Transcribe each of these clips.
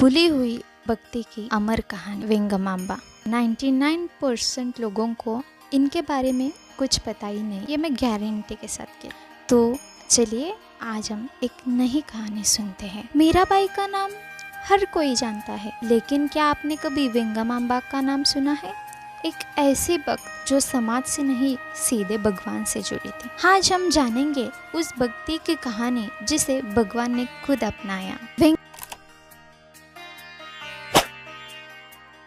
भूली हुई भक्ति की अमर कहानी वेंगमांबा। 99% लोगों को इनके बारे में कुछ पता ही नहीं, ये मैं गारंटी के साथ कहती। तो चलिए आज हम एक नई कहानी सुनते हैं। मीराबाई का नाम हर कोई जानता है, लेकिन क्या आपने कभी वेंगमांबा का नाम सुना है? एक ऐसी भक्त जो समाज से नहीं सीधे भगवान से जुड़ी थी। आज हम जानेंगे उस भक्ति की कहानी जिसे भगवान ने खुद अपनाया।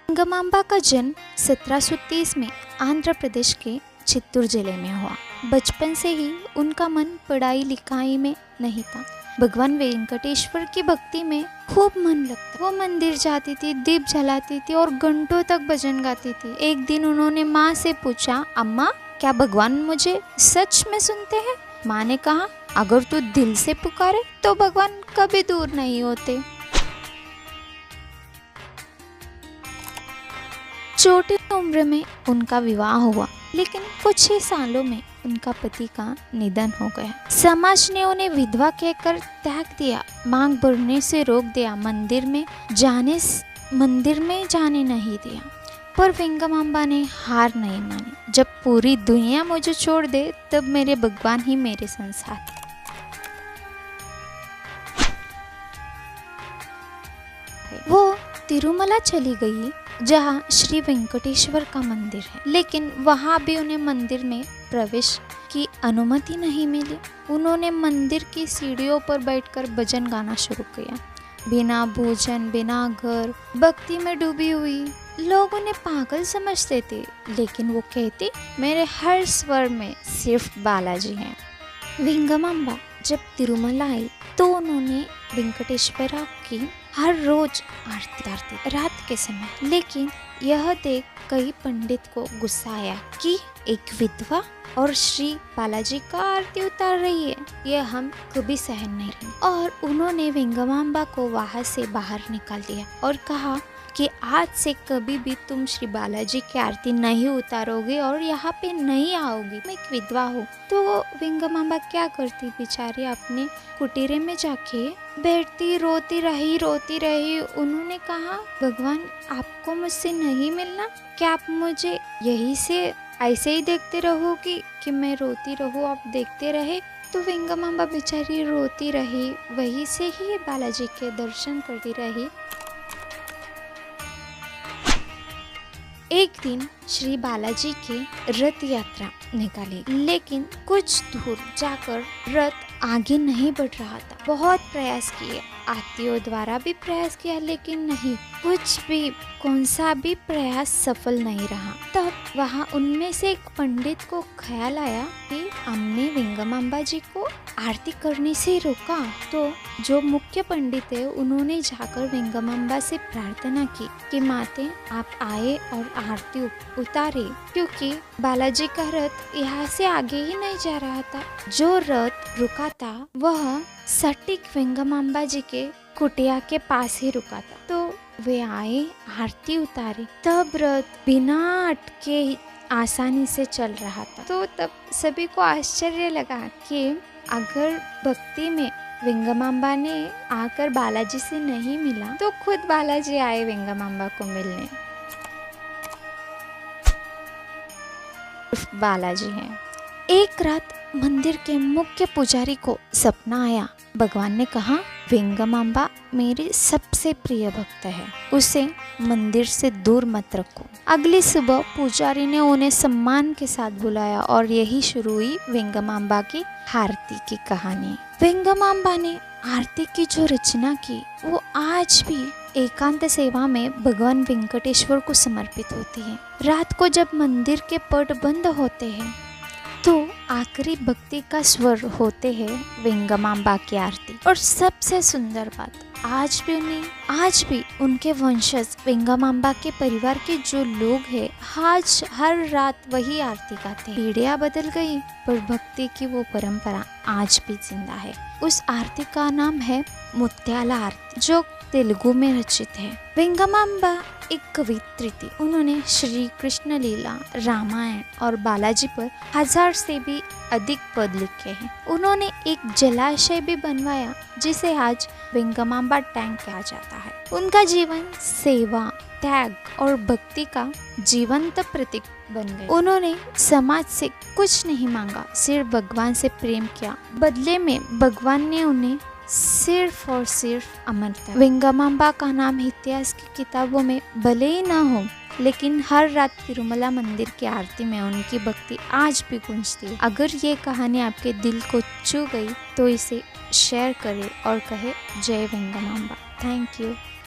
वेंगमांबा का जन्म 1730 में आंध्र प्रदेश के चित्तूर जिले में हुआ। बचपन से ही उनका मन पढ़ाई लिखाई में नहीं था। भगवान वेंकटेश्वर की भक्ति में खूब मन लगता। वो मंदिर जाती थी, दीप जलाती थी और घंटों तक भजन गाती थी। एक दिन उन्होंने माँ से पूछा, अम्मा क्या भगवान मुझे सच में सुनते हैं? माँ ने कहा, अगर तू दिल से पुकारे तो भगवान कभी दूर नहीं होते। छोटी उम्र में उनका विवाह हुआ, लेकिन कुछ ही सालों में उनका पति का निधन हो गया। समाज ने उन्हें विधवा कहकर त्याग दिया, मांग भरने से रोक दिया, मंदिर में जाने नहीं दिया। पर वेंगमांबा ने हार नहीं मानी। जब पूरी दुनिया मुझे छोड़ दे तब मेरे भगवान ही मेरे संसार। वो तिरुमला चली गई, जहाँ श्री वेंकटेश्वर का मंदिर है, लेकिन वहाँ भी उन्हें मंदिर में प्रवेश की अनुमति नहीं मिली। उन्होंने मंदिर की सीढ़ियों पर बैठकर भजन गाना शुरू किया, बिना भोजन बिना घर, भक्ति में डूबी हुई। लोग उन्हें पागल समझते थे, लेकिन वो कहती, मेरे हर स्वर में सिर्फ बालाजी हैं। वेंगमांबा जब तिरुमला आई तो उन्होंने वेंकटेश्वरा की हर रोज आरती उतारती रात के समय। लेकिन यह देख कई पंडित को गुस्सा आया कि एक विधवा और श्री बालाजी का आरती उतार रही है, यह हम कभी सहन नहीं रहे। और उन्होंने वेंगमांबा को वहां से बाहर निकाल दिया और कहा कि आज से कभी भी तुम श्री बालाजी की आरती नहीं उतारोगे और यहाँ पे नहीं आओगी। मैं एक विधवा हूँ। तो वेंगमांबा क्या करती बेचारी, अपने कुटीरे में जाके बैठती रोती रही। उन्होंने कहा, भगवान आपको मुझसे नहीं मिलना क्या? आप मुझे यही से ऐसे ही देखते रहोगी कि मैं रोती रहूँ, आप देखते रहे? तो वेंगमांबा बेचारी रोती रही, वहीं से ही बालाजी के दर्शन करती रही। एक दिन श्री बालाजी की रथ यात्रा निकाली, लेकिन कुछ दूर जाकर रथ आगे नहीं बढ़ रहा था। बहुत प्रयास किए, आरतियों द्वारा भी प्रयास किया, लेकिन नहीं, कौन सा भी प्रयास सफल नहीं रहा। तब वहाँ उनमें से एक पंडित को ख्याल आया कि हमने वेंगमांबा जी को आरती करने से रोका। तो जो मुख्य पंडित है उन्होंने जाकर वेंगमांबा से प्रार्थना की कि माते आप आए और आरती उतारे, क्योंकि बालाजी का रथ यहाँ से आगे ही नहीं जा रहा था। जो रथ रुका था वह सटीक वेंगमांबा जी के कुटिया के पास ही रुका था। तो वे आए, आरती उतारी, तब रथ बिना अटके आसानी से चल रहा था। तो तब सभी को आश्चर्य लगा कि अगर भक्ति में वेंगमांबा ने आकर बालाजी से नहीं मिला तो खुद बालाजी आए वेंगमांबा को मिलने। बालाजी हैं। एक रात मंदिर के मुख्य पुजारी को सपना आया। भगवान ने कहा, वेंगमांबा मेरी सबसे प्रिय भक्त है, उसे मंदिर से दूर मत रखो। अगली सुबह पुजारी ने उन्हें सम्मान के साथ बुलाया और यही शुरू हुई वेंगमांबा की आरती की कहानी। वेंगमांबा ने आरती की जो रचना की वो आज भी एकांत सेवा में भगवान वेंकटेश्वर को समर्पित होती है। रात को जब मंदिर के पट बंद होते हैं तो आखिरी भक्ति का स्वर होते हैं वेंगमांबा की आरती। और सबसे सुंदर बात, आज भी उनके वंशज वेंगमांबा के परिवार के जो लोग हैं आज हर रात वही आरती गाते हैं। पीढ़ियां बदल गई पर भक्ति की वो परंपरा आज भी जिंदा है। उस आरती का नाम है मुत्याला आरती, जो तेलुगु में रचित है। वेंगमांबा एक कवित्री थी। उन्होंने श्री कृष्ण लीला, रामायण और बालाजी पर 1000 से भी अधिक पद लिखे हैं। उन्होंने एक जलाशय भी बनवाया जिसे आज वेंगमांबा टैंक कहा जाता है। उनका जीवन सेवा, त्याग और भक्ति का जीवंत प्रतीक बन गए। उन्होंने समाज से कुछ नहीं मांगा, सिर्फ भगवान से प्रेम किया। बदले में भगवान ने उन्हें सिर्फ और सिर्फ अमरता। वेंगमांबा का नाम इतिहास की किताबों में भले ही न हो, लेकिन हर रात तिरुमला मंदिर की आरती में उनकी भक्ति आज भी गूंजती है। अगर ये कहानी आपके दिल को छू गई तो इसे शेयर करें और कहे जय वेंगमांबा। Thank you.